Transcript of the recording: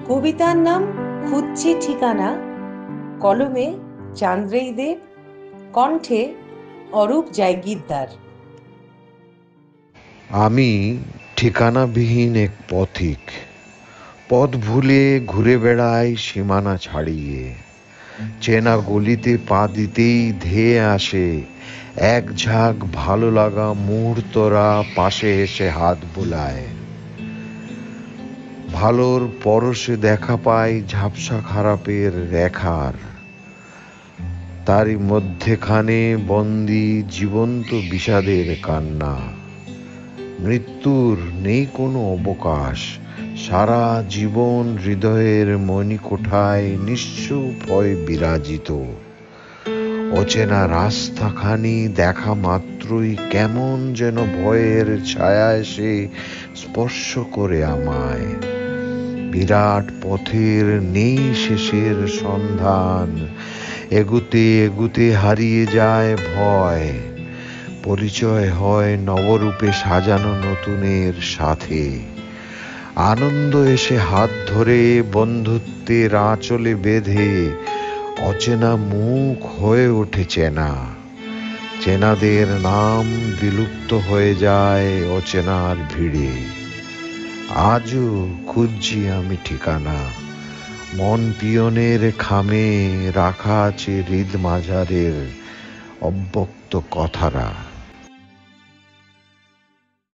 কবিতার নাম খুঁজছি ঠিকানা, কলমে চান্দ্রেই দেব, কণ্ঠে অরূপ জায়গিরদার। আমি ঠিকানাবিহীন এক পথিক, পথ ভুলে ঘুরে বেড়াই সীমানা ছাড়িয়ে। চেনা গলিতে পা দিতেই ধেয়ে আসে এক ঝাঁক ভালো লাগা মুহূর্তরা, পাশে এসে হাত বোলায়। ভালোর পরশে দেখা পাই ঝাপসা খারাপের রেখার, তারই মধ্যেখানে বন্দি জীবন্ত বিষাদের কান্না। মৃত্যুর নেই কোনো অবকাশ, সারা জীবন হৃদয়ের মণিকোঠায় নিশ্চুপ ভয় বিরাজিত। অচেনা রাস্তাখানি দেখা মাত্রই কেমন যেন ভয়ের ছায়া এসে স্পর্শ করে আমায়। বিরাট পথের নেই শেষের সন্ধান, এগুতে এগুতে হারিয়ে যায় ভয়। পরিচয় হয় নবরূপে সাজানো নতুনের সাথে। আনন্দ এসে হাত ধরে বন্ধুত্বের আঁচলে বেঁধে, অচেনা মুখ হয়ে ওঠে চেনা। চেনাদের নাম বিলুপ্ত হয়ে যায় অচেনার ভিড়ে। আজও খুঁজছি আমি ঠিকানা, মন পিয়নের খামে রাখা আছে হৃদ মাঝারের অব্যক্ত কথারা।